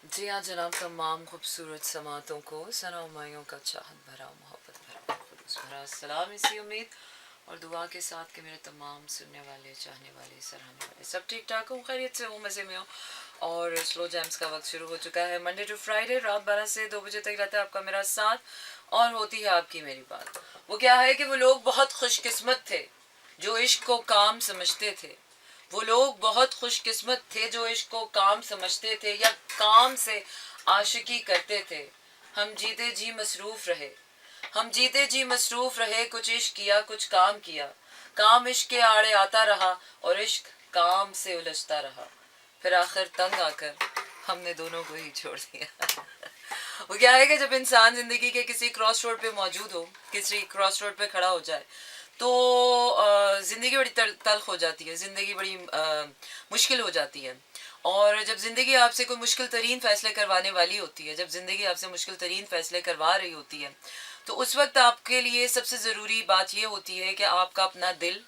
जी हाँ जनाब, तमाम खूबसूरत समातों को सनामाइयों का चाहत भरा मोहब्बत भरा खुलूस भरा सलाम, इसी उम्मीद और दुआ के साथ कि मेरे तमाम सुनने वाले, चाहने वाले, सराहने वाले सब ठीक ठाक हूँ, खैरियत से हूँ, मज़े में हूँ। और स्लो जैम्स का वक्त शुरू हो चुका है। मंडे टू फ्राइडे रात 12 से 2 बजे तक रहता है आपका मेरा साथ, और होती है आपकी मेरी बात। वो क्या है कि वो लोग बहुत खुशकिस्मत थे जो इश्क को काम समझते थे। वो लोग बहुत खुशकिस्मत थे जो इश्क को काम समझते थे या काम से आशिकी करते थे। हम जीते जी मसरूफ रहे, हम जीते जी मसरूफ रहे, कुछ इश्क किया कुछ काम किया। काम इश्क के आड़े आता रहा और इश्क काम से उलझता रहा। फिर आखिर तंग आकर हमने दोनों को ही छोड़ दिया। वो क्या है कि जब इंसान जिंदगी के किसी क्रॉस रोड पे मौजूद हो, किसी क्रॉस रोड पे खड़ा हो जाए, तो ज़िंदगी बड़ी तल्ख हो जाती है, ज़िंदगी बड़ी मुश्किल हो जाती है। और जब ज़िंदगी आपसे कोई मुश्किल तरीन फ़ैसले करवाने वाली होती है, जब ज़िंदगी आपसे मुश्किल तरीन फ़ैसले करवा रही होती है, तो उस वक्त आपके लिए सबसे ज़रूरी बात यह होती है कि आपका अपना दिल,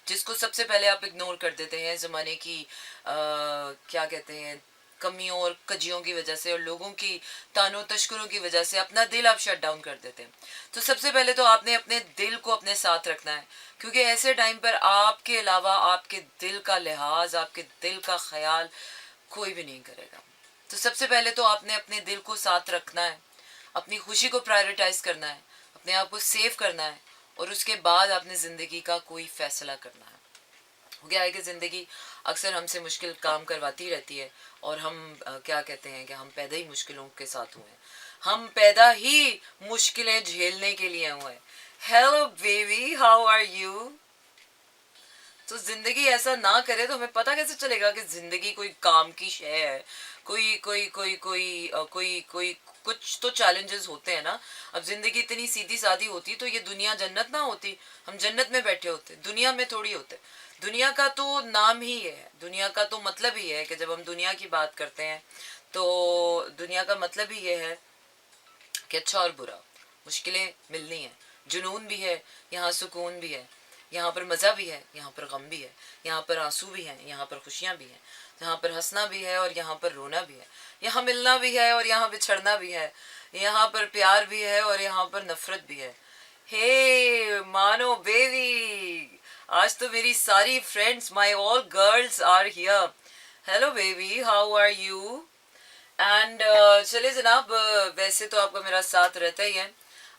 जिसको सबसे पहले आप इग्नोर कर देते हैं ज़माने की क्या कहते हैं, कमियों और कजियों की वजह से और लोगों की तानों तशकरों की वजह से अपना दिल आप शट डाउन कर देते हैं। तो सबसे पहले तो आपने अपने दिल को अपने साथ रखना है, क्योंकि ऐसे टाइम पर आपके अलावा आपके दिल का लिहाज, आपके दिल का ख्याल कोई भी नहीं करेगा। तो सबसे पहले तो आपने अपने दिल को साथ रखना है, अपनी खुशी को प्रायोरिटाइज करना है, अपने आप को सेव करना है, और उसके बाद आपने ज़िंदगी का कोई फैसला करना है। हो गया है कि ज़िंदगी अक्सर हमसे मुश्किल काम करवाती रहती है, और हम क्या कहते हैं कि हम पैदा ही मुश्किलों के साथ हुए हैं, हम पैदा ही मुश्किलें झेलने के लिए हुए हैं। Hello baby, how are you? तो जिंदगी ऐसा ना करे तो हमें पता कैसे चलेगा कि जिंदगी कोई काम की शय है। कोई कोई कोई कोई कोई कोई कुछ तो चैलेंजेस होते हैं ना। अब जिंदगी इतनी सीधी सादी होती तो ये दुनिया जन्नत ना होती, हम जन्नत में बैठे होते, दुनिया में थोड़ी होते। दुनिया का तो नाम ही ये है, दुनिया का तो मतलब ही है कि जब हम दुनिया की बात करते हैं तो दुनिया का मतलब ही ये है कि अच्छा और बुरा, मुश्किलें मिलनी है, जुनून भी है, यहाँ सुकून भी है, यहाँ पर मज़ा भी है, यहाँ पर गम भी है, यहाँ पर आंसू भी हैं, यहाँ पर खुशियाँ भी हैं, यहाँ पर हंसना भी है और यहाँ पर रोना भी है, यहाँ मिलना भी है और यहाँ बिछड़ना भी है, यहाँ पर प्यार भी है और यहाँ पर नफरत भी है। हे मानो बेबी, आज तो मेरी सारी friends, my all girls are here. Hello baby, how are you? And चलिए जनाब, वैसे तो आपका मेरा साथ रहता ही है,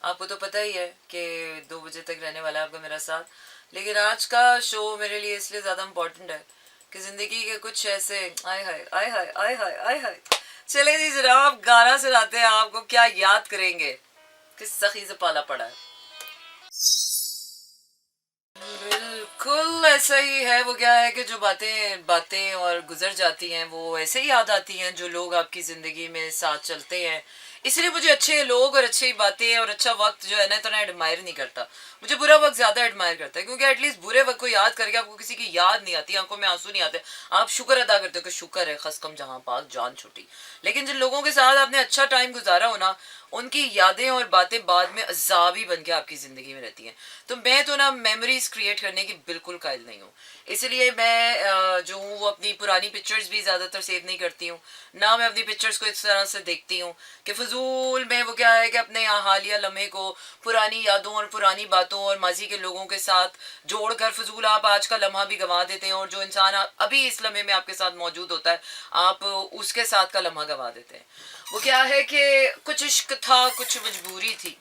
आपको तो पता ही है कि 2 बजे तक रहने वाला है आपका मेरा साथ। लेकिन आज का शो मेरे लिए इसलिए ज़्यादा इम्पोर्टेंट है कि ज़िंदगी के कुछ ऐसे आय हाय आय हाय आय हाय आय हाय। चले जी जनाब, गाना सुनाते हैं आपको, क्या याद करेंगे, किस सखी से पाला पड़ा है। बिल्कुल ऐसा ही है। वो क्या है कि जो बातें बातें और गुजर जाती हैं वो ऐसे ही याद आती हैं, जो लोग आपकी ज़िंदगी में साथ चलते हैं। इसलिए मुझे अच्छे लोग और अच्छी बातें और अच्छा वक्त जो है ना, इतना एडमायर नहीं करता। मुझे बुरा वक्त ज़्यादा एडमायर करता है, क्योंकि एटलीस्ट बुरे वक्त को याद करके आपको किसी की याद नहीं आती, आंखों में आंसू नहीं आते, आप शुक्र अदा करते हो कि शुक्र है खसकम जहाँ पाक जान छुटी। लेकिन जिन लोगों के साथ आपने अच्छा टाइम गुजारा हो ना, उनकी यादें और बातें बाद में अजाब ही बन के आपकी ज़िंदगी में रहती हैं। तो मैं तो ना मेमोरीज क्रिएट करने की बिल्कुल कायल नहीं हूँ। इसलिए मैं जो हूँ वो अपनी पुरानी पिक्चर्स भी ज़्यादातर सेव नहीं करती हूँ, ना मैं अपनी पिक्चर्स को इस तरह से देखती हूँ कि फजूल में वो क्या है कि अपने हालिया लम्हे को पुरानी यादों और पुरानी बातों और माजी के लोगों के साथ जोड़कर फजूल आप आज का लम्हा भी गंवा देते हैं, और जो इंसान अभी इस लम्हे में आपके साथ मौजूद होता है आप उसके साथ का लम्हा गंवा देते हैं। वो क्या है कि कुछ इश्क था कुछ मजबूरी थी,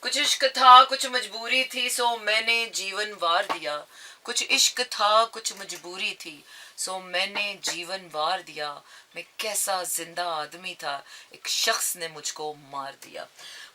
कुछ इश्क था कुछ मजबूरी थी, सो मैंने जीवन वार दिया। कुछ इश्क था कुछ मजबूरी थी, सो मैंने जीवन वार दिया। मैं कैसा जिंदा आदमी था, एक शख्स ने मुझको मार दिया।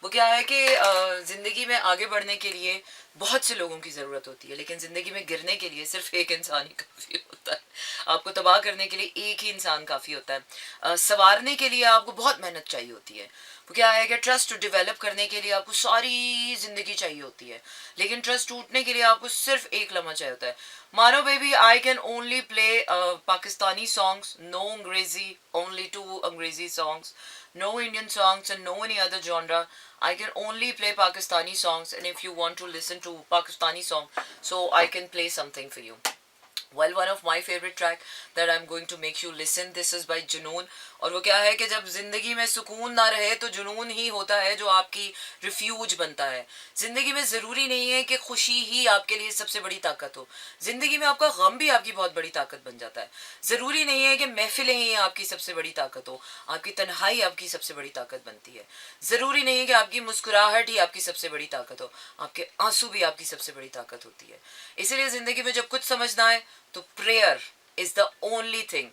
वो क्या है कि ज़िंदगी में आगे बढ़ने के लिए बहुत से लोगों की ज़रूरत होती है, लेकिन ज़िंदगी में गिरने के लिए सिर्फ एक इंसान ही काफ़ी होता है। आपको तबाह करने के लिए एक ही इंसान काफ़ी होता है। संवारने के लिए आपको बहुत मेहनत चाहिए होती है। वो क्या है कि ट्रस्ट डेवलप करने के लिए आपको सारी ज़िंदगी चाहिए होती है, लेकिन ट्रस्ट टूटने के लिए आपको सिर्फ एक लम्हा चाहिए होता है। मानो baby, I can only play Pakistani songs, no अंग्रेजी, ओनली 2 अंग्रेजी songs, no Indian songs and no any other genre. I can only play Pakistani songs, and if you want to listen to Pakistani song, so I can play something for you. Well, one of my favorite track that I'm going to make you listen, this is by जुनून. और वो क्या है कि जब ज़िंदगी में सुकून ना रहे तो जुनून ही होता है जो आपकी रिफ्यूज बनता है. ज़िंदगी में ज़रूरी नहीं है कि खुशी ही आपके लिए सबसे बड़ी ताकत हो. ज़िंदगी में आपका गम भी आपकी बहुत बड़ी ताकत बन जाता है. ज़रूरी नहीं है कि महफिलें ही आपकी सबसे बड़ी ताकत हो. आपकी तन्हाई आपकी सबसे बड़ी ताकत बनती है. ज़रूरी नहीं है कि आपकी मुस्कुराहट ही आपकी सबसे बड़ी ताकत हो. आपके आंसू भी आपकी सबसे बड़ी ताकत होती है. इसलिए ज़िंदगी में जब कुछ समझ ना आए तो prayer is the only thing.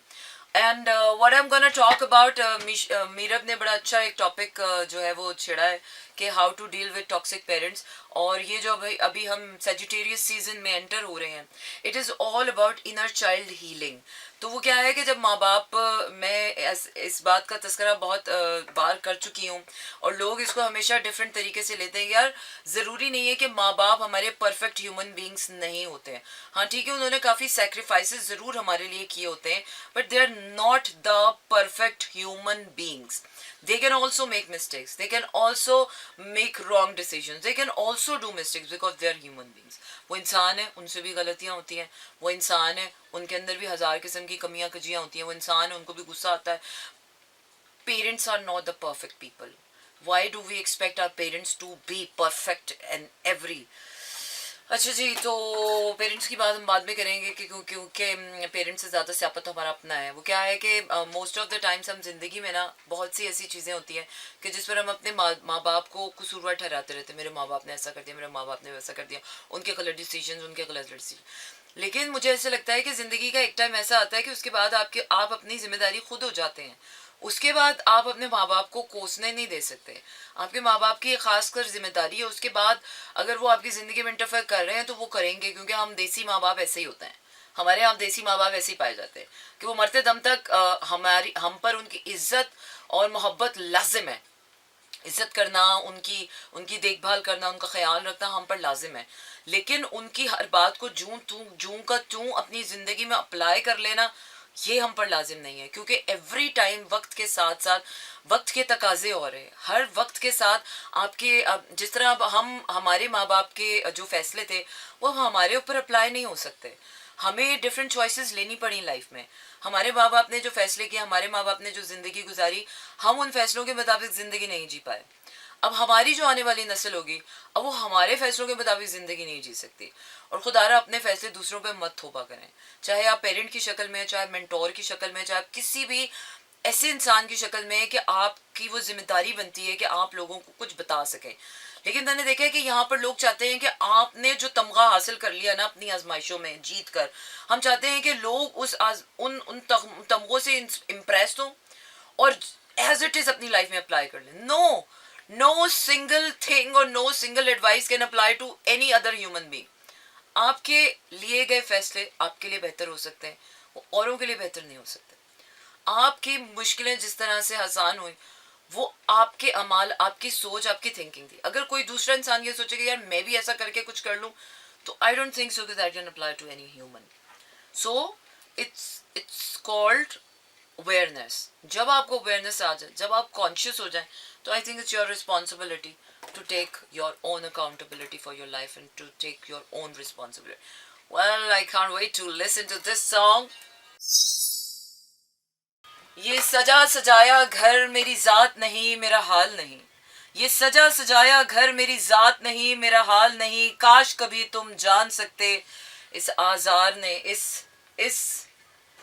And what I'm gonna talk about, Meerab ने बड़ा अच्छा एक टॉपिक जो है वो छेड़ा है कि how to deal with toxic parents. और ये जो अभी हम सेजिटेरियस सीजन में एंटर हो रहे हैं, it is all about inner child healing. तो वो क्या है कि जब माँ बाप, मैं इस बात का तस्करा बहुत बार कर चुकी हूँ और लोग इसको हमेशा डिफरेंट तरीके से लेते हैं. यार ज़रूरी नहीं है कि माँ बाप हमारे परफेक्ट ह्यूमन बींग्स नहीं होते हैं. हाँ ठीक है, उन्होंने काफ़ी सेक्रीफाइसेस ज़रूर हमारे लिए किए होते हैं, but they are not the perfect human beings. They can also make mistakes. They can also make wrong decisions. They can also do mistakes because they are human beings. वो इंसान है, उनसे भी गलतियाँ होती हैं. वो इंसान है, उनके अंदर भी हज़ार किस्म की कमियाँ कजियाँ होती हैं. वो इंसान है, उनको भी गुस्सा आता है. Parents are not the perfect people. Why do we expect our parents to be perfect in every? अच्छा जी, तो पेरेंट्स की बात हम बाद में करेंगे कि क्योंकि पेरेंट्स से ज़्यादा स्यापत हमारा अपना है. वो क्या है कि मोस्ट ऑफ द टाइम्स हम ज़िंदगी में ना बहुत सी ऐसी चीज़ें होती हैं कि जिस पर हम अपने माँ बाप को कसूरवार ठहराते रहते हैं. मेरे माँ बाप ने ऐसा कर दिया, मेरे माँ बाप ने वैसा कर दिया, उनके गलत डिसीजन, उनके गलत डिसीजन. लेकिन मुझे ऐसा लगता है कि ज़िंदगी का एक टाइम ऐसा आता है कि उसके बाद आप अपनी जिम्मेदारी खुद हो जाते हैं. उसके बाद आप अपने माँ बाप को कोसने नहीं दे सकते. आपके माँ बाप की खास कर जिम्मेदारी है. उसके बाद अगर वो आपकी ज़िंदगी में इंटरफेयर कर रहे हैं तो वो करेंगे, क्योंकि हम देसी माँ बाप ऐसे ही होते हैं. हमारे यहाँ देसी माँ बाप ऐसे ही पाए जाते हैं कि वो मरते दम तक हम पर उनकी इज्जत और मोहब्बत लाजिम है. इज्जत करना, उनकी उनकी देखभाल करना, उनका ख्याल रखना हम पर लाजिम है. लेकिन उनकी हर बात को जूं का त्यों अपनी ज़िंदगी में अप्लाई कर लेना, ये हम पर लाजिम नहीं है. क्योंकि एवरी टाइम वक्त के साथ साथ वक्त के तकाजे और है. हर वक्त के साथ आपके जिस तरह अब हमारे माँ बाप के जो फैसले थे वो हमारे ऊपर अप्लाई नहीं हो सकते. हमें डिफरेंट चॉइसेस लेनी पड़ी लाइफ में. हमारे माँ बाप ने जो फैसले किए, हमारे माँ बाप ने जो ज़िंदगी गुजारी, हम उन फैसलों के मुताबिक ज़िंदगी नहीं जी पाए. अब हमारी जो आने वाली नस्ल होगी, अब वो हमारे फैसलों के मुताबिक ज़िंदगी नहीं जी सकती. और खुदारा अपने फैसले दूसरों पे मत थोपा करें. चाहे आप पेरेंट की शक्ल में, चाहे मेंटोर की शक्ल में, चाहे किसी भी ऐसे इंसान की शक्ल में, कि आपकी वो जिम्मेदारी बनती है कि आप लोगों को कुछ बता सकें. लेकिन मैंने देखा है कि यहाँ पर लोग चाहते हैं कि आपने जो तमगा हासिल कर लिया ना अपनी आजमाइशों में जीत कर, हम चाहते हैं कि लोग उन तमगों से इम्प्रेस हों और एज इट इज़ अपनी लाइफ में अप्लाई कर लें. नो, नो सिंगल थिंग और no single advice can apply to any other human being. आपके लिए गए फैसले आपके लिए बेहतर हो सकते हैं, वो औरों के लिए बेहतर नहीं हो सकते. आपकी मुश्किलें जिस तरह से आसान हुई, वो आपके अमाल, आपकी सोच, आपकी थिंकिंग थी. अगर कोई दूसरा इंसान ये सोचेगा यार मैं भी ऐसा करके कुछ कर लूँ, तो I don't think so that can apply to any human. So it's called awareness. जब आपको अवेयरनेस आ जाए, जब आप कॉन्शियस हो जाए, तो I think it's your responsibility to take your own accountability for your life and to take your own responsibility. Well, I can't wait to listen to this song. ये सजा सजाया घर मेरी जात नहीं, मेरा हाल नहीं. ये सजा सजाया घर मेरी जात नहीं, मेरा हाल नहीं. काश कभी तुम जान सकते इस आजार ने, इस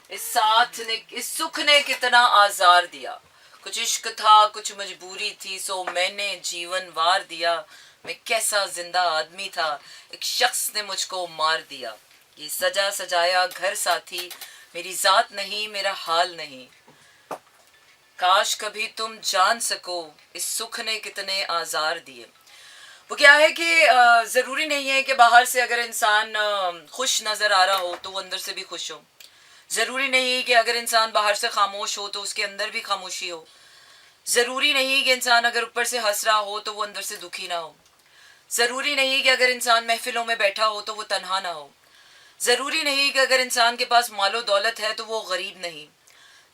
साथ ने, इस सुख ने कितना आजार दिया. कुछ इश्क था, कुछ मजबूरी थी, सो मैंने जीवन वार दिया. मैं कैसा जिंदा आदमी था, एक शख्स ने मुझको मार दिया. ये सजा सजाया घर साथी, मेरी जात नहीं, मेरा हाल नहीं. काश कभी तुम जान सको इस सुख ने कितने आजार दिए. वो क्या है कि ज़रूरी नहीं है कि बाहर से अगर इंसान खुश नज़र आ रहा हो तो वो अंदर से भी खुश हो. ज़रूरी नहीं कि अगर इंसान बाहर से खामोश हो तो उसके अंदर भी खामोशी हो. ज़रूरी नहीं कि इंसान अगर ऊपर से हंस रहा हो तो वो अंदर से दुखी ना हो. ज़रूरी नहीं कि अगर इंसान महफिलों में बैठा हो तो वो तन्हा ना हो. ज़रूरी नहीं कि अगर इंसान के पास मालो दौलत है तो वो गरीब नहीं.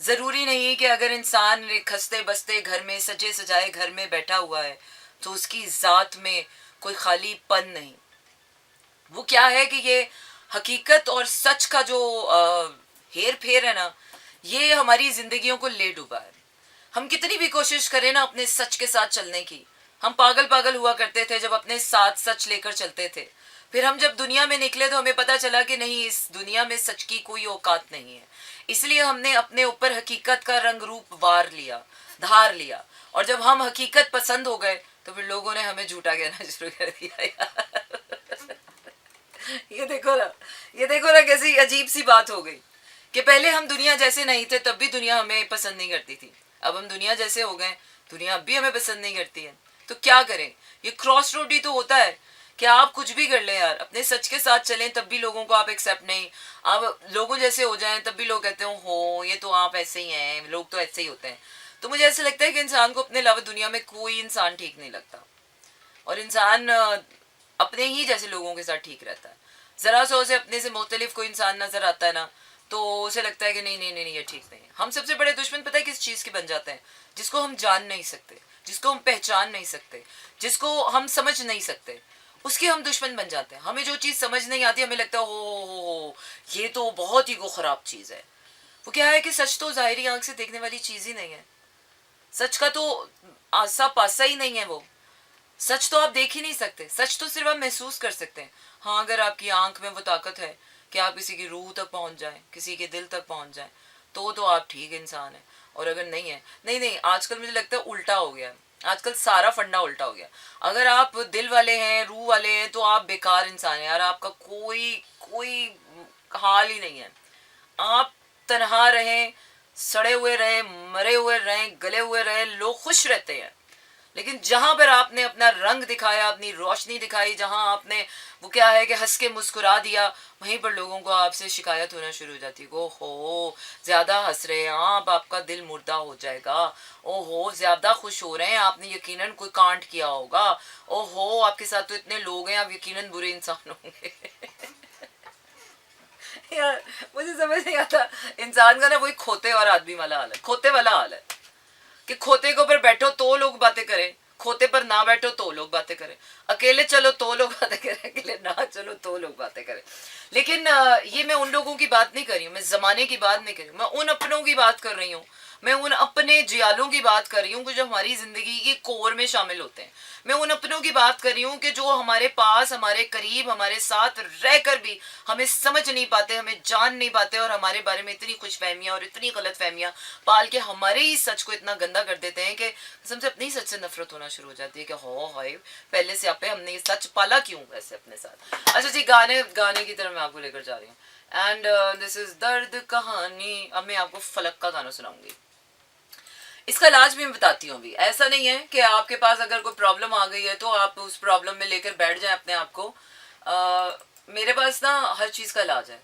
ज़रूरी नहीं कि अगर इंसान खस्ते बसते घर में, सजे सजाए घर में बैठा हुआ है तो उसकी ज़ात में कोई खाली पन नहीं. वो क्या है कि ये हकीकत और सच का जो हेर फेर है ना, ये हमारी जिंदगियों को ले डूबा है। हम कितनी भी कोशिश करें ना अपने सच के साथ चलने की, हम पागल पागल हुआ करते थे जब अपने साथ सच लेकर चलते थे। फिर हम जब दुनिया में निकले तो हमें पता चला कि नहीं, इस दुनिया में सच की कोई औकात नहीं है। इसलिए हमने अपने ऊपर हकीकत का रंग रूप वार लिया, धार लिया। और जब हम हकीकत पसंद हो गए तो फिर लोगों ने हमें झूठा कहना शुरू कर दिया यार। ये देखो ना, ये देखो ना कैसी अजीब सी बात हो गई कि पहले हम दुनिया जैसे नहीं थे तब भी दुनिया हमें पसंद नहीं करती थी। अब हम दुनिया जैसे हो गए, दुनिया अब भी हमें पसंद नहीं करती है। तो क्या करें? ये क्रॉस रोड ही तो होता है कि आप कुछ भी कर लें यार, अपने सच के साथ चलें तब भी लोगों को आप एक्सेप्ट नहीं, आप लोगों जैसे हो जाएं तब भी लोग कहते हो ये तो आप ऐसे ही हैं, लोग तो ऐसे ही होते हैं। तो मुझे ऐसा लगता है कि इंसान को अपने अलावा दुनिया में कोई इंसान ठीक नहीं लगता, और इंसान अपने ही जैसे लोगों के साथ ठीक रहता है। ज़रा सा उसे अपने से मुख्तलिफ कोई इंसान नज़र आता है ना, तो उसे लगता है कि नहीं नहीं नहीं नहीं, ये ठीक नहीं है। हम सबसे बड़े दुश्मन पता है किस चीज़ के बन जाते हैं? जिसको हम जान नहीं सकते, जिसको हम पहचान नहीं सकते, जिसको हम समझ नहीं सकते, उसके हम दुश्मन बन जाते हैं। हमें जो चीज़ समझ नहीं आती हमें लगता है हो ये तो बहुत ही को ख़राब चीज़ है। वो क्या है कि सच तो ज़ाहिरी आंख से देखने वाली चीज़ ही नहीं है। सच का तो आसा पासा ही नहीं है वो। सच तो आप देख ही नहीं सकते, सच तो सिर्फ आप महसूस कर सकते हैं। हाँ, अगर आपकी आंख में वो ताकत है कि आप किसी की रूह तक पहुंच जाएं, किसी के दिल तक पहुंच जाएं, तो आप ठीक इंसान हैं। और अगर नहीं है, नहीं नहीं, आजकल मुझे लगता है उल्टा हो गया है। आजकल सारा फंडा उल्टा हो गया। अगर आप दिल वाले हैं, रूह वाले हैं, तो आप बेकार इंसान हैं यार, आपका कोई कोई हाल ही नहीं है। आप तनहा रहें, सड़े हुए रहें, मरे हुए रहें, गले हुए रहें, लोग खुश रहते हैं। लेकिन जहां पर आपने अपना रंग दिखाया, अपनी रोशनी दिखाई, जहां आपने वो क्या है कि हंस के मुस्कुरा दिया, वहीं पर लोगों को आपसे शिकायत होना शुरू हो जाती है। ओहो ज्यादा हंस रहे हैं आप, आपका दिल मुर्दा हो जाएगा। ओहो ज्यादा खुश हो रहे हैं, आपने यकीनन कोई कांड किया होगा। ओहो आपके साथ तो इतने लोग हैं, आप यकीनन बुरे इंसान होंगे। यार मुझे समझ नहीं आता, इंसान का ना वही खोते और आदमी वाला हाल है, खोते वाला हाल है कि खोते के ऊपर बैठो तो लोग बातें करें, खोते पर ना बैठो तो लोग बातें करें, अकेले चलो तो लोग बातें करें, अकेले ना चलो तो लोग बातें करें। लेकिन ये मैं उन लोगों की बात नहीं कर रही हूँ, मैं जमाने की बात नहीं कर रही हूँ, मैं उन अपनों की बात कर रही हूँ। मैं उन अपने जियालों की बात कर रही हूँ जो हमारी जिंदगी के कोर में शामिल होते हैं। मैं उन अपनों की बात कर रही हूँ कि जो हमारे पास, हमारे करीब, हमारे साथ रहकर भी हमें समझ नहीं पाते, हमें जान नहीं पाते, और हमारे बारे में इतनी खुशफहमियाँ और इतनी गलत फहमियाँ पाल के हमारे ही सच को इतना गंदा कर देते हैं कि हमसे अपनी सच से नफरत होना शुरू हो जाती है कि हो हाय पहले से आप हमने ये सच पाला क्यों वैसे अपने साथ। अच्छा जी, गाने गाने की तरफ मैं आपको लेकर जा रही हूँ। एंड दिस इज दर्द कहानी। अब मैं आपको फलक का गाना सुनाऊंगी। इसका इलाज भी मैं बताती हूँ। अभी ऐसा नहीं है कि आपके पास अगर कोई प्रॉब्लम आ गई है तो आप उस प्रॉब्लम में लेकर बैठ जाएं अपने आप को। मेरे पास ना हर चीज़ का इलाज है,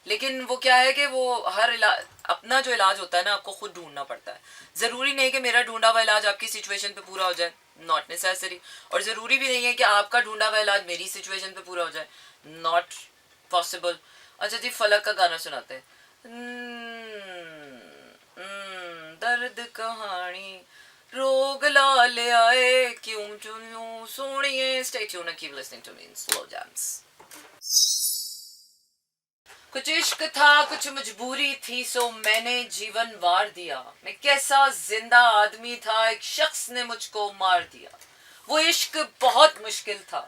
लेकिन वो क्या है कि वो हर इलाज, अपना जो इलाज होता है ना आपको खुद ढूंढना पड़ता है। ज़रूरी नहीं कि मेरा ढूंढा हुआ इलाज आपकी सिचुएशन पे पूरा हो जाए, नॉट नेसेसरी। और ज़रूरी भी नहीं है कि आपका ढूंढा हुआ इलाज मेरी सिचुएशन पे पूरा हो जाए, नॉट पॉसिबल। अच्छा जी, फलक का गाना सुनाते हैं। दर्द कहानी रोग ला ले आए क्यों चुनूं सोनिए। Stay tuned and keep listening to me in slow jams. कुछ इश्क था कुछ मजबूरी थी सो मैंने जीवन वार दिया। मैं कैसा जिंदा आदमी था, एक शख्स ने मुझको मार दिया। वो इश्क बहुत मुश्किल था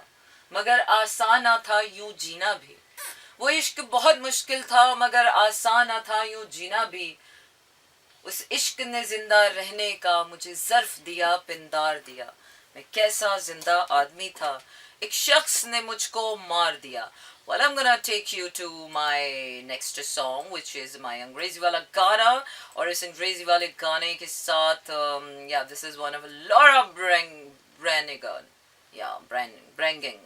मगर आसान था यूं जीना भी। वो इश्क बहुत मुश्किल था मगर आसान था यूं जीना भी। उस इश्क ने जिंदा रहने का मुझे ज़र्फ दिया, पिंदार दिया। मैं कैसा जिंदा आदमी था, एक शख्स ने मुझको मार दिया। Well, I'm gonna take you to my next song, which is my अंग्रेजी वाला गाना। और इस अंग्रेजी वाले गाने के साथ yeah, this is one of Laura Branigan. Yeah, Branging.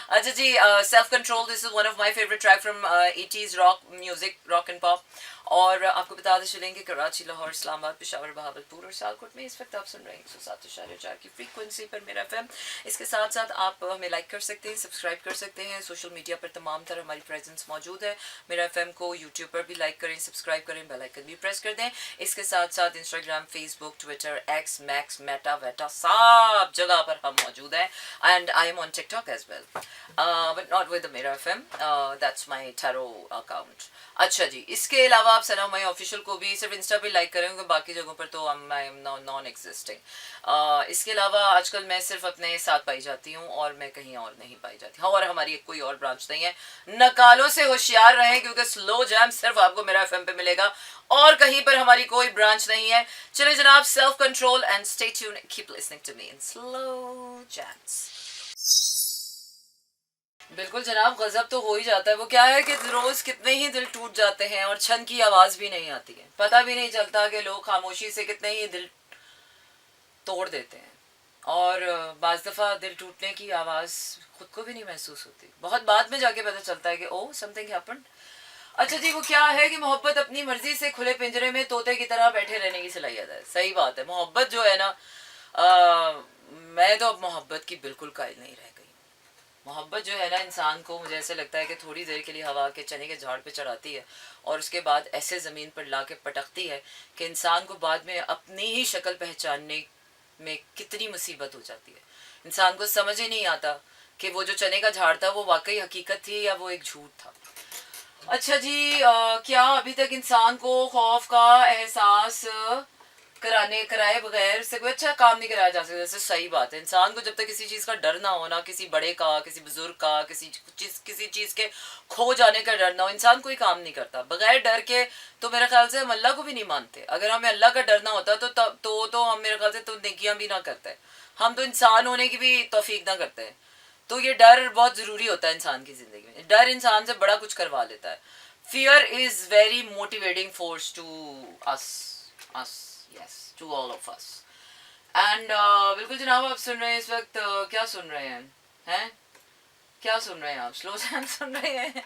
अच्छा जी, self control, this is one of my favourite track from 80s rock music, rock and pop. और आपको बता दें चलेंगे कराची, लाहौर, इस्लामाबाद, पेशावर, बहावलपुर और सियालकोट में इस वक्त आप सुन रहे हैं 107.4 की फ्रीक्वेंसी पर मेरा एफएम। इसके साथ साथ आप हमें लाइक कर सकते हैं, सब्सक्राइब कर सकते हैं। सोशल मीडिया पर तमाम तरह हमारी प्रेजेंस मौजूद है। मेरा एफएम को यूट्यूब पर भी लाइक करें, सब्सक्राइब करें, बेल आइकन भी प्रेस कर दें। इसके साथ साथ Instagram, Facebook, Twitter, X, Max, Meta वेटा सब सब जगह पर हम मौजूद हैं. And I am on TikTok as well, but not with मेरा FM. That's my tarot account. अच्छा जी, इसके अलावा आप सना माई ऑफिशियल को भी सिर्फ इंस्टा पे लाइक करेंगे, बाकी जगहों पर तो आई एम नॉन एग्जिस्टिंग. इसके अलावा आजकल मैं सिर्फ अपने साथ पाई जाती हूँ और मैं कहीं और नहीं पाई जाती हूँ, और हमारी कोई और ब्रांच नहीं है. नकालों से होशियार रहें क्योंकि स्लो जैम सिर्फ आपको मेरा FM पे मिलेगा और कहीं पर हमारी कोई ब्रांच नहीं है. चलिए जनाब, self control and stay tuned, keep listening to me in slow jams. बिल्कुल जनाब, गजब तो हो ही जाता है. वो क्या है कि रोज कितने ही दिल टूट जाते हैं और छन की आवाज भी नहीं आती है. पता भी नहीं चलता कि लोग खामोशी से कितने ही दिल तोड़ देते हैं. और बाज दफ़ा दिल टूटने की आवाज़ खुद को भी नहीं महसूस होती, बहुत बाद में जाके पता चलता है कि ओह समथिंग हैपेंड. अच्छा जी, वो क्या है कि मोहब्बत अपनी मर्जी से खुले पिंजरे में तोते की तरह बैठे रहने की सलाहियत है. सही बात है. मोहब्बत जो है ना, मैं तो अब मोहब्बत की बिल्कुल कायल नहीं रह गई. मोहब्बत जो है ना, इंसान को मुझे ऐसे लगता है कि थोड़ी देर के लिए हवा के चने के झाड़ पे चढ़ाती है और उसके बाद ऐसे ज़मीन पर ला के पटकती है कि इंसान को बाद में अपनी ही शक्ल पहचानने में कितनी मुसीबत हो जाती है. इंसान को समझ ही नहीं आता कि वो जो चने का झाड़ था वो वाकई हकीकत थी या वो एक झूठ था. अच्छा जी, क्या अभी तक इंसान को खौफ का एहसास कराए बगैर से कोई अच्छा काम नहीं कराया जा सकता. जैसे सही बात है, इंसान को जब तक किसी चीज़ का डर ना हो ना, किसी बड़े का, किसी बुजुर्ग का, किसी चीज़ के खो जाने का डर ना हो, इंसान कोई काम नहीं करता बगैर डर के. तो मेरे ख्याल से हम अल्लाह को भी नहीं मानते. अगर हमें अल्लाह का डर ना होता तो हम मेरे ख्याल से तो नेकियां भी ना करते. हम तो इंसान होने की भी तौफीक ना करते हैं. तो ये डर बहुत ज़रूरी होता है इंसान की ज़िंदगी में. डर इंसान से बड़ा कुछ करवा लेता है. Fear is very motivating force to us yes, to all of us. And बिल्कुल जनाब, आप सुन रहे हैं इस वक्त क्या सुन रहे हैं क्या सुन रहे हैं आप? स्लो जैम सुन रहे हैं.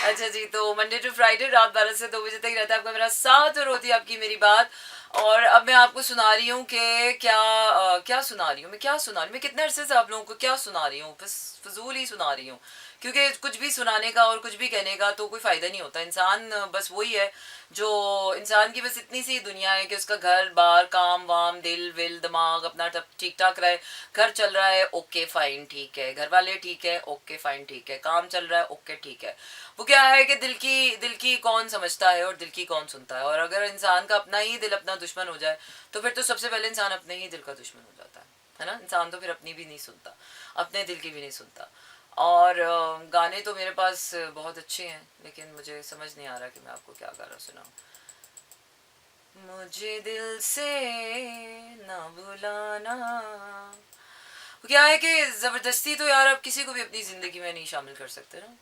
अच्छा जी, तो मंडे टू फ्राइडे रात 12 से 2 बजे तक रहता है आपका मेरा साथ और होती है आपकी मेरी बात. और अब मैं आपको सुना रही हूँ कि क्या सुना रही हूँ मैं कितने अरसे से आप लोगों को क्या सुना रही हूँ, बस फजूल ही सुना रही हूँ. क्योंकि कुछ भी सुनाने का और कुछ भी कहने का तो कोई फ़ायदा नहीं होता. इंसान बस वही है जो इंसान की बस इतनी सी दुनिया है कि उसका घर बार काम वाम दिल विल दिमाग अपना ठीक ठाक रहे. घर चल रहा है, ओके फाइन ठीक है. घर वाले ठीक है, ओके फाइन ठीक है. काम चल रहा है, ओके ठीक है. वो क्या है कि दिल की कौन समझता है और दिल की कौन सुनता है. और अगर इंसान का अपना ही दिल अपना दुश्मन हो जाए तो फिर तो सबसे पहले इंसान अपने ही दिल का दुश्मन हो जाता है ना. इंसान तो फिर अपनी भी नहीं सुनता, अपने दिल की भी नहीं सुनता. और गाने तो मेरे पास बहुत अच्छे हैं, लेकिन मुझे समझ नहीं आ रहा कि मैं आपको क्या गाना सुनाऊं. मुझे दिल से ना बुलाना. क्या है कि ज़बरदस्ती तो यार आप किसी को भी अपनी ज़िंदगी में नहीं शामिल कर सकते ना.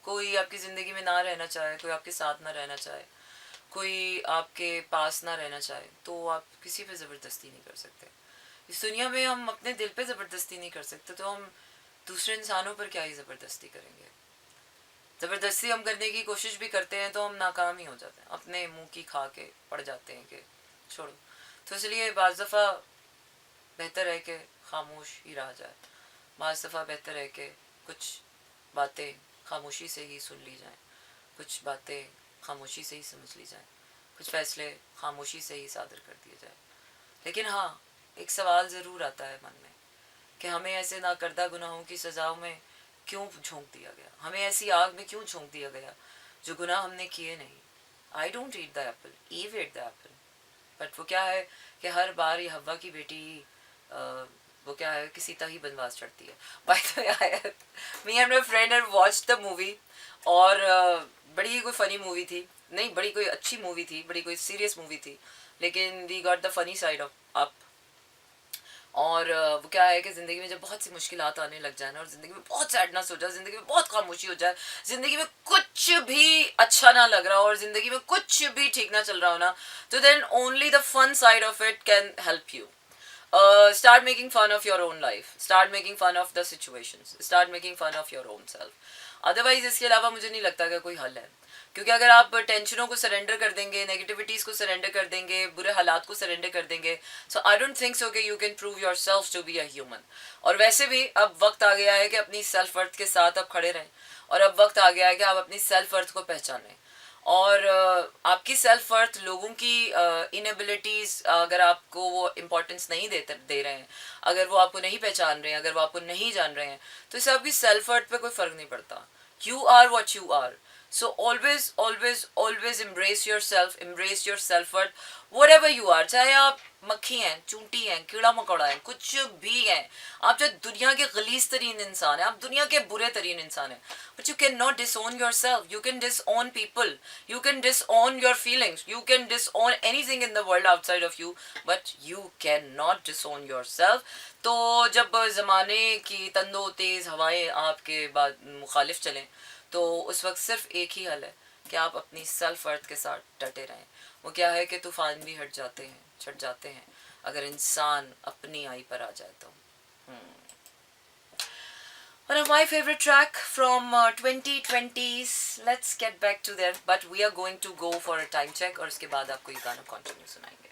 कोई आपकी ज़िंदगी में ना रहना चाहे, कोई आपके साथ ना रहना चाहे, कोई आपके पास ना रहना चाहे, तो आप किसी पे ज़बरदस्ती नहीं कर सकते. इस दुनिया में हम अपने दिल पे ज़बरदस्ती नहीं कर सकते, तो हम दूसरे इंसानों पर क्या ही ज़बरदस्ती करेंगे. ज़बरदस्ती हम करने की कोशिश भी करते हैं तो हम नाकाम ही हो जाते हैं, अपने मुंह की खा के पड़ जाते हैं कि छोड़ो. तो इसलिए बाज़ दफ़ा बेहतर है कि खामोश ही रहा जाए. बाज़ दफ़ा बेहतर है कि कुछ बातें खामोशी से ही सुन ली जाएं, कुछ बातें खामोशी से ही समझ ली जाएं, कुछ फैसले खामोशी से ही सादर कर दिए जाएं. लेकिन हाँ, एक सवाल ज़रूर आता है मन में कि हमें ऐसे नाकर्दा गुनाहों की सज़ाओं में क्यों झोंक दिया गया, हमें ऐसी आग में क्यों झोंक दिया गया जो गुनाह हमने किए नहीं. I don't eat the apple, Eve ate the apple. But वो क्या है कि हर बार ये हवा की बेटी वो क्या है कि सीता ही बनवास चढ़ती है. By the way, me and my friend have watched the movie और बड़ी कोई फ़नी मूवी थी नहीं, बड़ी कोई अच्छी मूवी थी, बड़ी कोई सीरियस मूवी थी, लेकिन we got the funny side of up. और वो क्या है कि ज़िंदगी में जब बहुत सी मुश्किलात आने लग जाए ना, और ज़िंदगी में बहुत सैडनेस हो जाए, ज़िंदगी में बहुत खामोशी हो जाए, ज़िंदगी में कुछ भी अच्छा ना लग रहा हो और ज़िंदगी में कुछ भी ठीक ना चल रहा हो ना, तो then only the fun side of it can help you. Start making fun of your own life, start making fun of the situations, start making fun of your own self. Otherwise इसके अलावा मुझे नहीं लगता कि कोई हल है. क्योंकि अगर आप टेंशनों को सरेंडर कर देंगे, नेगेटिविटीज़ को सरेंडर कर देंगे, बुरे हालात को सरेंडर कर देंगे, सो आई डोंट थिंक सो कि you can prove yourself to be a human. और वैसे भी अब वक्त आ गया है कि अपनी सेल्फ वर्थ के साथ आप खड़े रहें, और अब वक्त आ गया है कि आप अपनी सेल्फ वर्थ को पहचानें. और आपकी सेल्फ वर्थ, लोगों की इनएबिलिटीज, अगर आपको वो इम्पोर्टेंस नहीं दे रहे हैं, अगर वो आपको नहीं पहचान रहे हैं, अगर वो आपको नहीं जान रहे हैं, तो इससे आपकी सेल्फ वर्थ पे कोई फर्क नहीं पड़ता. You are what you are. So always, always, always embrace yourself, embrace your self-worth, whatever you are. चाहे आप मक्खी हैं, चूंटी हैं, कीड़ा मकोड़ा हैं, कुछ भी हैं, आप जो दुनिया के गलीज तरीन इंसान हैं, आप दुनिया के बुरे तरीन इंसान हैं, but you cannot disown yourself. You can disown people, you can disown your feelings, you can disown anything in the world outside of you, but you cannot disown yourself. तो जब ज़माने की तंदो तेज़ हवाएं आपके बाद मुखालिफ चलें, तो उस वक्त सिर्फ एक ही हल है कि आप अपनी सेल्फ वर्थ के साथ डटे रहें. वो क्या है कि तूफान भी छट जाते हैं अगर इंसान अपनी आई पर आ जाए तो. One of my favorite track from 2020s. Let's get back to there, but we are going to go for a time check और उसके बाद आपको ये गाना कंटिन्यू सुनाएंगे.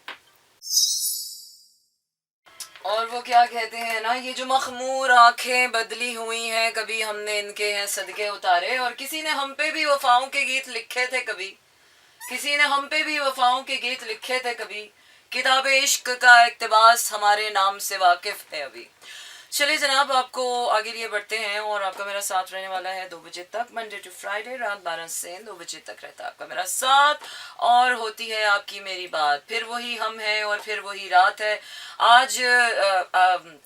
और वो क्या कहते हैं ना, ये जो मखमूर आंखें बदली हुई हैं, कभी हमने इनके हैं सदके उतारे, और किसी ने हम पे भी वफाओं के गीत लिखे थे कभी, किसी ने हम पे भी वफाओं के गीत लिखे थे कभी, किताब इश्क का इक्तिबास हमारे नाम से वाकिफ है अभी. चलिए जनाब, आपको आगे लिए बढ़ते हैं और आपका मेरा साथ रहने वाला है 2 बजे तक. मंडे टू फ्राइडे रात 12 से 2 बजे तक रहता है आपका मेरा साथ, और होती है आपकी मेरी बात. फिर वही हम हैं और फिर वही रात है. आज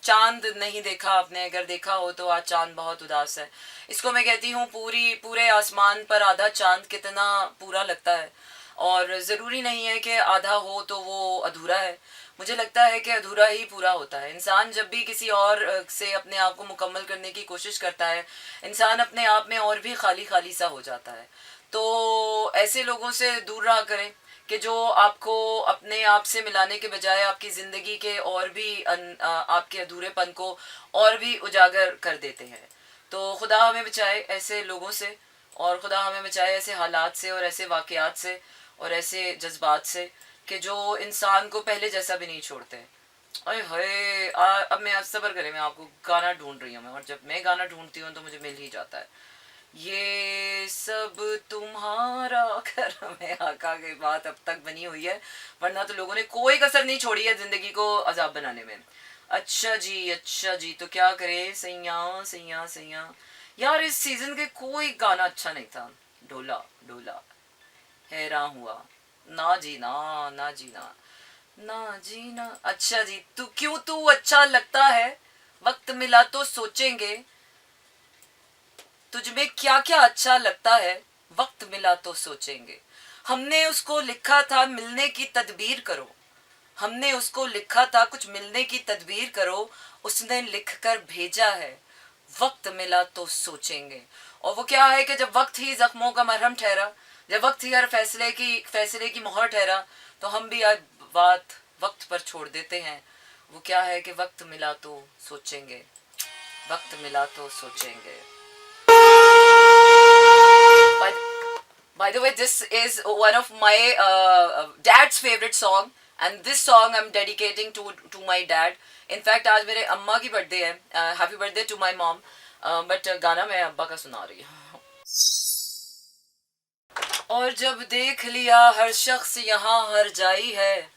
चांद नहीं देखा आपने, अगर देखा हो तो आज चांद बहुत उदास है. इसको मैं कहती हूँ पूरे आसमान पर आधा चांद कितना पूरा लगता है, और ज़रूरी नहीं है कि आधा हो तो वो अधूरा है. मुझे लगता है कि अधूरा ही पूरा होता है. इंसान जब भी किसी और से अपने आप को मुकम्मल करने की कोशिश करता है, इंसान अपने आप में और भी खाली खाली सा हो जाता है. तो ऐसे लोगों से दूर रहा करें कि जो आपको अपने आप से मिलाने के बजाय आपकी ज़िंदगी के और भी आपके अधूरेपन को और भी उजागर कर देते हैं. तो खुदा हमें बचाए ऐसे लोगों से, और खुदा हमें बचाए ऐसे हालात से और ऐसे वाक़यात से और ऐसे जज्बात से कि जो इंसान को पहले जैसा भी नहीं छोड़ते. अरे हाय, अब मैं आज सब्र करें, मैं आपको गाना ढूंढ रही हूँ मैं, और जब मैं गाना ढूंढती हूँ तो मुझे मिल ही जाता है. ये सब तुम्हारा करम है, आका की बात अब तक बनी हुई है, वरना तो लोगों ने कोई कसर नहीं छोड़ी है ज़िंदगी को अजाब बनाने में. अच्छा जी, तो क्या करें सैया सैया सैया. यार इस सीज़न के कोई गाना अच्छा नहीं था. डोला डोला, हैरान हुआ, ना जी ना, ना जी ना, ना जी ना. अच्छा जी, तू अच्छा लगता है, वक्त मिला तो सोचेंगे, तुझमें क्या क्या अच्छा लगता है, वक्त मिला तो सोचेंगे. हमने उसको लिखा था मिलने की तदबीर करो, हमने उसको लिखा था कुछ मिलने की तदबीर करो, उसने लिख कर भेजा है, वक्त मिला तो सोचेंगे. और वो क्या है कि जब वक्त ही जख्मों का मरहम ठहरा, जब वक्त ही हर फैसले की मोहर ठहरा, तो हम भी आज बात वक्त पर छोड़ देते हैं. वो क्या है कि वक्त मिला तो सोचेंगे, वक्त मिला तो सोचेंगे. By, by the way, this is one of my dad's favorite song, and this song I'm dedicating to my dad. In fact, आज मेरे अम्मा की बर्थडे है. Happy birthday to my mom. But गाना मैं अब्बा का सुना रही हूँ. और जब देख लिया हर शख्स यहाँ हर जाई है,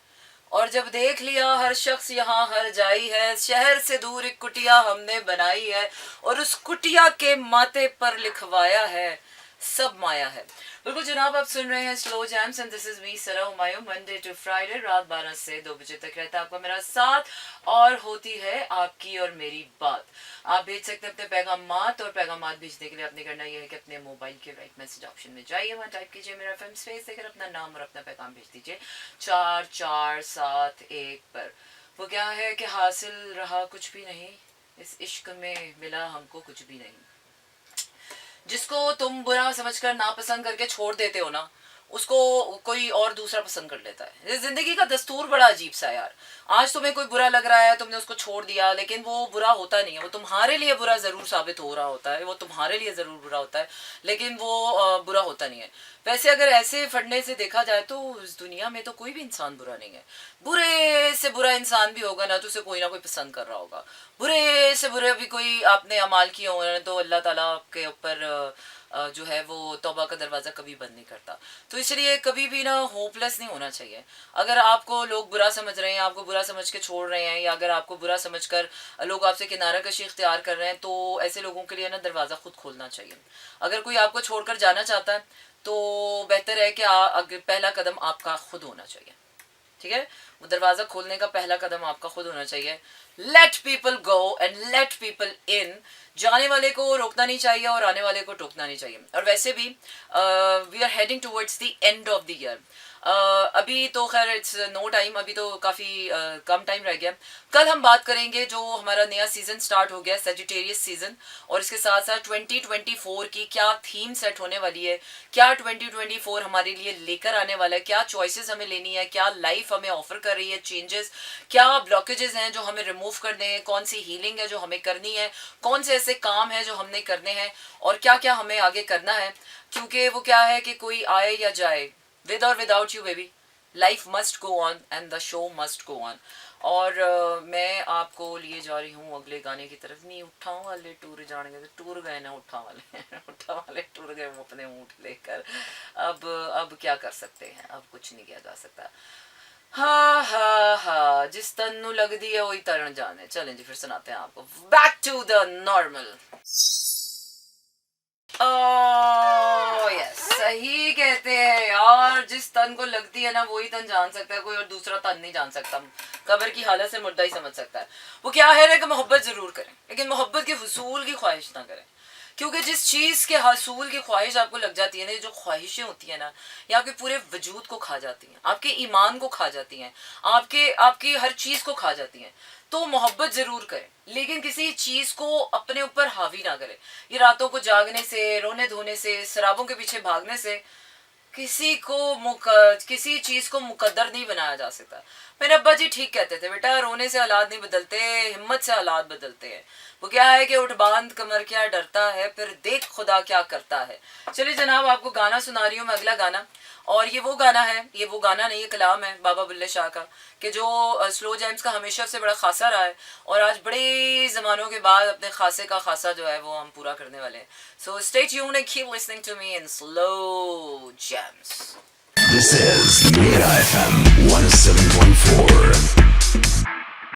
और जब देख लिया हर शख्स यहाँ हर जाई है, शहर से दूर एक कुटिया हमने बनाई है, और उस कुटिया के माथे पर लिखवाया है सब माया है. बिल्कुल जनाब, आप सुन रहे हैं slow jams and this is me Sara Humayun. Monday to Friday रात 12 से 2 बजे तक रहता है आपका मेरा साथ, और होती है आपकी और मेरी बात. आप भेज सकते हैं अपने पैगामात, और पैगामात भेजने के लिए आपने करना यह है कि अपने मोबाइल के राइट मैसेज ऑप्शन में जाइए, वहाँ टाइप कीजिए मेरा FM स्पेस देकर अपना नाम और अपना पैगाम भेज दीजिए 4471 पर. वो क्या है कि हासिल रहा कुछ भी नहीं, इस इश्क में मिला हमको कुछ भी नहीं. जिसको तुम बुरा समझकर नापसंद करके छोड़ देते हो ना, उसको कोई और दूसरा पसंद कर लेता है. जिंदगी का दस्तूर बड़ा अजीब सा यार. आज तुम्हें कोई बुरा लग रहा है, तुमने उसको छोड़ दिया, लेकिन वो बुरा होता नहीं है. वो तुम्हारे लिए बुरा जरूर साबित हो रहा होता है, वो तुम्हारे लिए जरूर बुरा होता है, लेकिन वो बुरा होता नहीं है. वैसे अगर ऐसे फंडे से देखा जाए तो इस दुनिया में तो कोई भी इंसान बुरा नहीं है. बुरे से से बुरा इंसान भी होगा ना तो उसे कोई ना कोई पसंद कर रहा होगा, बुरे से बुरे भी कोई आपने अमाल किए होंगे तो अल्लाह ताला के ऊपर जो है वो तौबा का दरवाज़ा कभी बंद नहीं करता। तो इसलिए कभी भी ना होपलेस नहीं होना चाहिए। अगर आपको लोग बुरा समझ रहे हैं, आपको बुरा समझ के छोड़ रहे हैं, या अगर आपको बुरा समझ कर लोग आपसे किनारा कशी इख्तियार कर रहे हैं, तो ऐसे लोगों के लिए ना दरवाज़ा खुद खोलना चाहिए। अगर कोई आपको छोड़कर जाना चाहता है तो बेहतर है कि पहला कदम आपका खुद होना चाहिए। ठीक है, वो दरवाज़ा खोलने का पहला कदम आपका खुद होना चाहिए। Let people go and let people in. जाने वाले को रोकना नहीं चाहिए और आने वाले को टोकना नहीं चाहिए। और वैसे भी we are heading towards the end of the year. अभी तो खैर इट्स नो टाइम, अभी तो काफ़ी कम टाइम रह गया। कल हम बात करेंगे जो हमारा नया सीज़न स्टार्ट हो गया, सेजिटेरियस सीज़न, और इसके साथ साथ 2024 की क्या थीम सेट होने वाली है, क्या 2024 हमारे लिए लेकर आने वाला है, क्या चॉइसेस हमें लेनी है, क्या लाइफ हमें ऑफर कर रही है चेंजेस, क्या ब्लॉकेजेस हैं जो हमें रिमूव करने हैं, कौन सी हीलिंग है जो हमें करनी है, कौन से ऐसे काम हैं जो हमने करने हैं, और क्या क्या हमें आगे करना है। क्योंकि वो क्या है कि कोई आए या जाए, with or without you baby, life must go on and the show must go on। और मैं आपको लिए जा रही हूँ अगले गाने की तरफ। नहीं, उठा वाले टूर जाने गए, टूर गए ना उठा वाले उठा वाले टूर गए वो अपने ऊँट लेकर। अब क्या कर सकते हैं, अब कुछ नहीं किया जा सकता। हा, जिस तन्नू लग दी है वही तरण जाने। चलें जी, फिर सुनाते हैं आपको back to the normal. Yes, सही कहते हैं यार, जिस तन को लगती है ना वही तन जान सकता है, कोई और दूसरा तन नहीं जान सकता। कब्र की हालत से मुर्दा ही समझ सकता है। वो क्या है ना कि मोहब्बत जरूर करें, लेकिन मोहब्बत के हुसूल की ख्वाहिश ना करें। क्योंकि जिस चीज़ के हसूल की ख्वाहिश आपको लग जाती है ना, जो ख्वाहिशें होती हैं ना, ये आपके पूरे वजूद को खा जाती हैं, आपके ईमान को खा जाती हैं, आपकी हर चीज़ को खा जाती हैं। तो मोहब्बत ज़रूर करें, लेकिन किसी चीज़ को अपने ऊपर हावी ना करें। ये रातों को जागने से, रोने धोने से, शराबों के पीछे भागने से किसी चीज़ को मुकद्दर नहीं बनाया जा सकता। मेरे अब्बा जी ठीक कहते थे, बेटा रोने से हालात नहीं बदलते, हिम्मत से हालात बदलते हैं। वो क्या है कि उठ बांध कमर क्या डरता है, फिर देख खुदा क्या करता है। चलिए जनाब, आपको गाना सुना रही हूँ मैं, अगला गाना। और ये वो गाना है, ये वो गाना नहीं, ये कलाम है बाबा बुल्ले शाह का, कि जो स्लो जैम्स का हमेशा से बड़ा खासा रहा है, और आज बड़े ज़मानों के बाद अपने खासे का खासा जो है वो हम पूरा करने वाले हैं। So stay tuned and keep listening to me in slow jams. This is Mira FM 107.4.